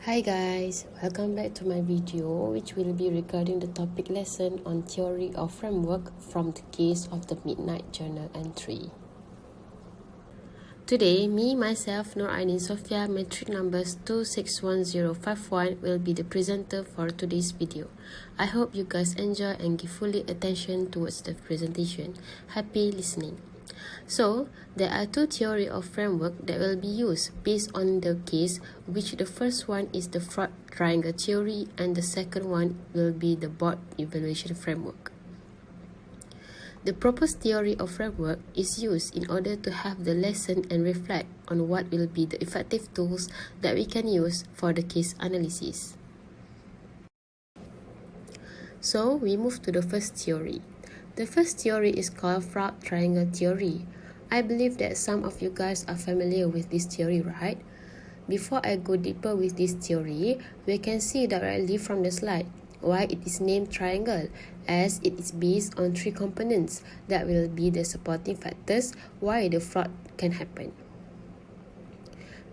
Hi guys, welcome back to my video which will be regarding the topic lesson on theory of framework from the case of the Midnight Journal entry. Today, me, myself, Nur Ainin Sofia, metric numbers 261051 will be the presenter for today's video. I hope you guys enjoy and give fully attention towards the presentation. Happy listening. So, there are two theories of framework that will be used based on the case, which the first one is the fraud triangle theory and the second one will be the Board evaluation framework. The proposed theory of framework is used in order to have the lesson and reflect on what will be the effective tools that we can use for the case analysis. So, we move to the first theory. The first theory is called fraud triangle theory. I believe that some of you guys are familiar with this theory, right? Before I go deeper with this theory, we can see directly from the slide why it is named triangle, as it is based on three components that will be the supporting factors why the fraud can happen.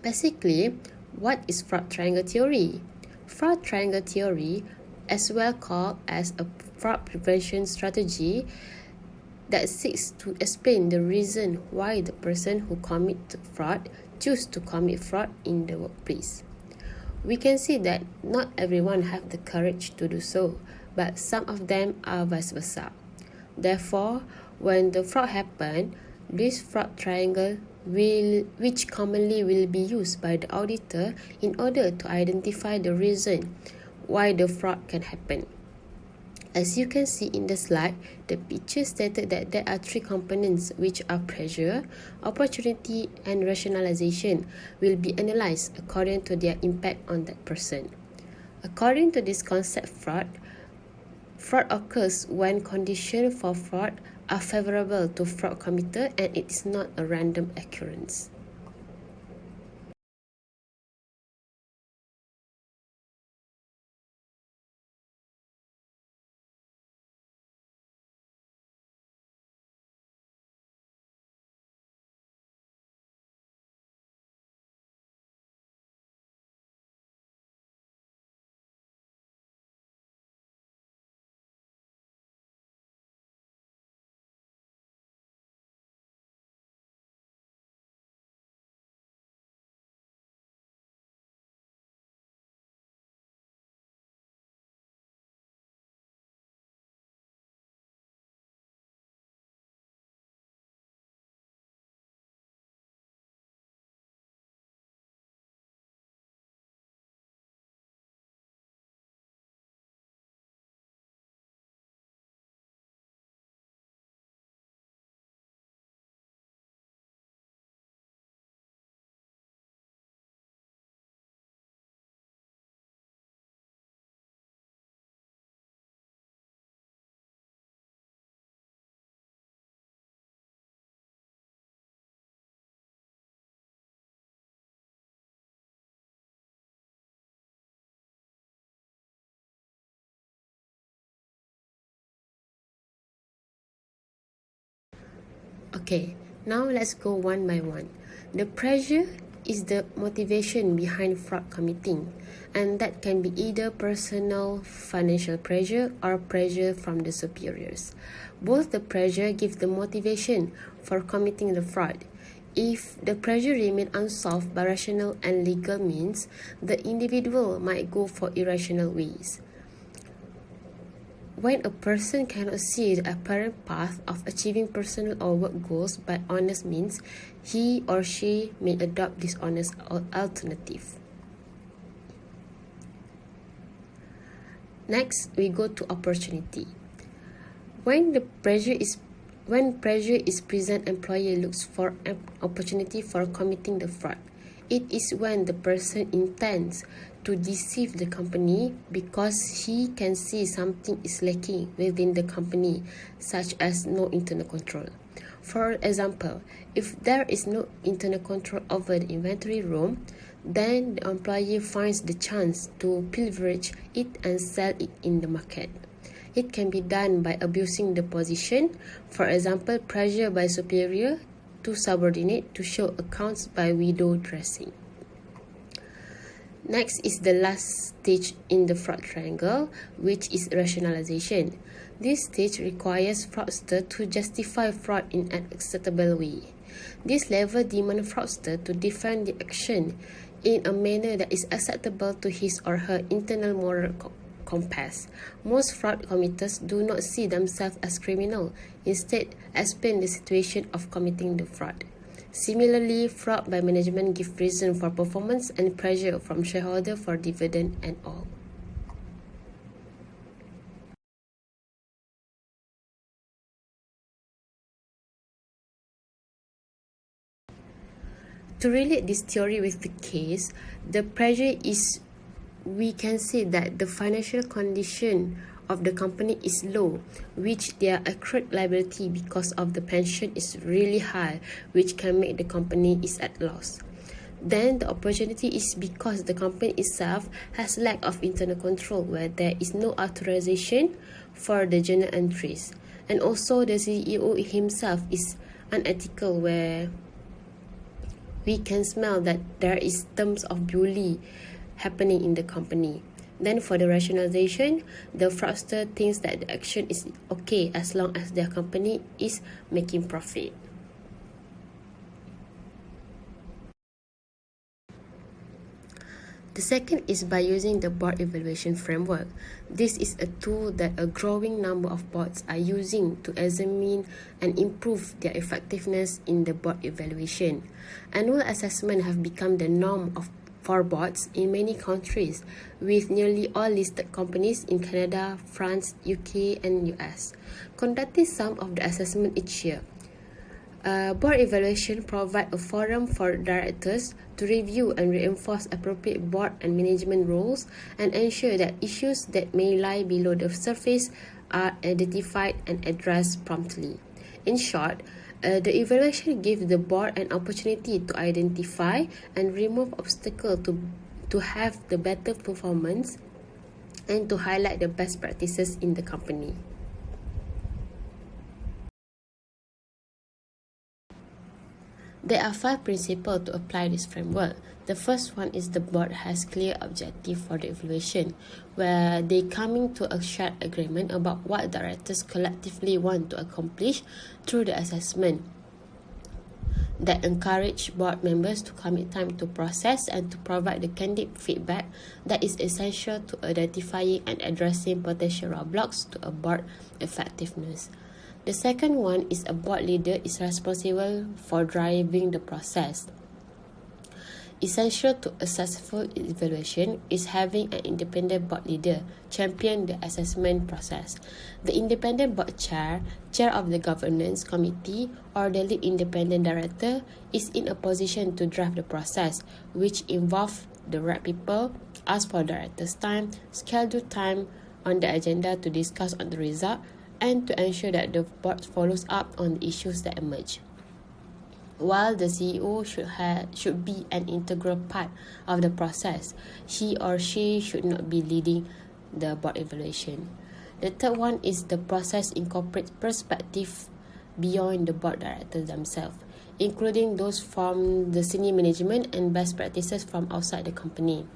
Basically, what is fraud triangle theory? Fraud triangle theory, as well called as a fraud prevention strategy, that seeks to explain the reason why the person who commit fraud choose to commit fraud in the workplace. We can see that not everyone have the courage to do so, but some of them are vice versa. Therefore, when the fraud happen, this fraud triangle which commonly will be used by the auditor in order to identify the reason why the fraud can happen. As you can see in the slide, the picture stated that there are three components which are pressure, opportunity, and rationalization will be analyzed according to their impact on that person. According to this concept, fraud occurs when conditions for fraud are favorable to fraud committer and it is not a random occurrence. Okay, now let's go one by one. The pressure is the motivation behind fraud committing, and that can be either personal financial pressure or pressure from the superiors. Both the pressure give the motivation for committing the fraud. If the pressure remains unsolved by rational and legal means, the individual might go for irrational ways. When a person cannot see the apparent path of achieving personal or work goals by honest means, he or she may adopt dishonest alternative. Next, we go to opportunity. When pressure is present, employer looks for an opportunity for committing the fraud. It is when the person intends to deceive the company because he can see something is lacking within the company, such as no internal control. For example, if there is no internal control over the inventory room, then the employee finds the chance to leverage it and sell it in the market. It can be done by abusing the position, for example, pressure by superior to subordinate to show accounts by window dressing. Next is the last stage in the fraud triangle, which is rationalization. This stage requires fraudster to justify fraud in an acceptable way. This level demands fraudster to defend the action in a manner that is acceptable to his or her internal moral compass. Most fraud committers do not see themselves as criminal, instead explain the situation of committing the fraud. Similarly, fraud by management gives reason for performance and pressure from shareholder for dividend and all. To relate this theory with the case, the pressure is we can say that the financial condition of the company is low, which their accrued liability because of the pension is really high, which can make the company is at loss. Then the opportunity is because the company itself has lack of internal control, where there is no authorization for the journal entries, and also the CEO himself is unethical, where we can smell that there is terms of bully happening in the company. Then for the rationalization, the fraudster thinks that the action is okay as long as their company is making profit. The second is by using the board evaluation framework. This is a tool that a growing number of boards are using to examine and improve their effectiveness in the board evaluation. Annual assessment have become the norm for boards in many countries, with nearly all listed companies in Canada, France, UK, and US conducting some of the assessment each year. Board evaluation provides a forum for directors to review and reinforce appropriate board and management roles and ensure that issues that may lie below the surface are identified and addressed promptly. In short, the evaluation gives the board an opportunity to identify and remove obstacles to have the better performance and to highlight the best practices in the company. There are 5 principles to apply this framework. The first one is the board has clear objective for the evaluation, where they coming to a shared agreement about what directors collectively want to accomplish through the assessment. That encourage board members to commit time to process and to provide the candid feedback that is essential to identifying and addressing potential roadblocks to a board effectiveness. The second one is a board leader is responsible for driving the process. Essential to a successful evaluation is having an independent board leader champion the assessment process. The independent board chair of the governance committee, or the lead independent director is in a position to drive the process, which involve the right people, ask for director's time, schedule time on the agenda to discuss on the result, and to ensure that the board follows up on the issues that emerge. While the CEO should be an integral part of the process, he or she should not be leading the board evaluation. The third one is the process incorporates perspective beyond the board directors themselves, including those from the senior management and best practices from outside the company.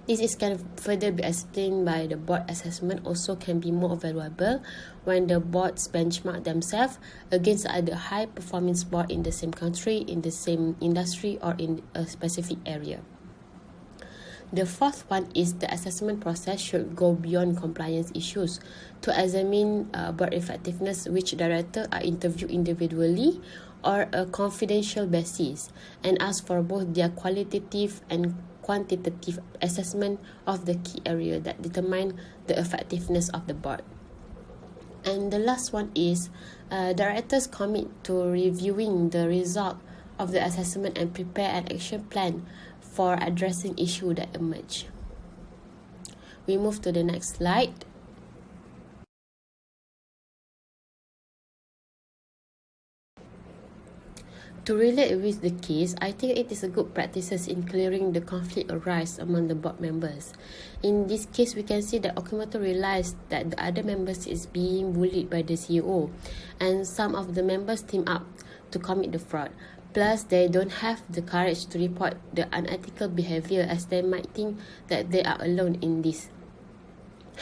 This can further be explained by the board assessment also can be more valuable when the boards benchmark themselves against other high-performance boards in the same country, in the same industry, or in a specific area. The fourth one is the assessment process should go beyond compliance issues to examine board effectiveness, which directors are interviewed individually or a confidential basis, and ask for both their qualitative and quantitative assessment of the key area that determine the effectiveness of the board. And the last one is directors commit to reviewing the result of the assessment and prepare an action plan for addressing issues that emerge. We move to the next slide. To relate with the case, I think it is a good practices in clearing the conflict arise among the board members. In this case, we can see that Okamoto realized that the other members is being bullied by the CEO, and some of the members team up to commit the fraud, Plus, they don't have the courage to report the unethical behavior as they might think that they are alone in this.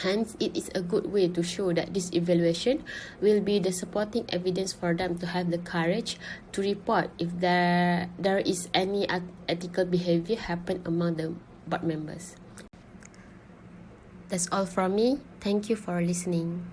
Hence, it is a good way to show that this evaluation will be the supporting evidence for them to have the courage to report if there is any ethical behavior happen among the board members. That's all from me. Thank you for listening.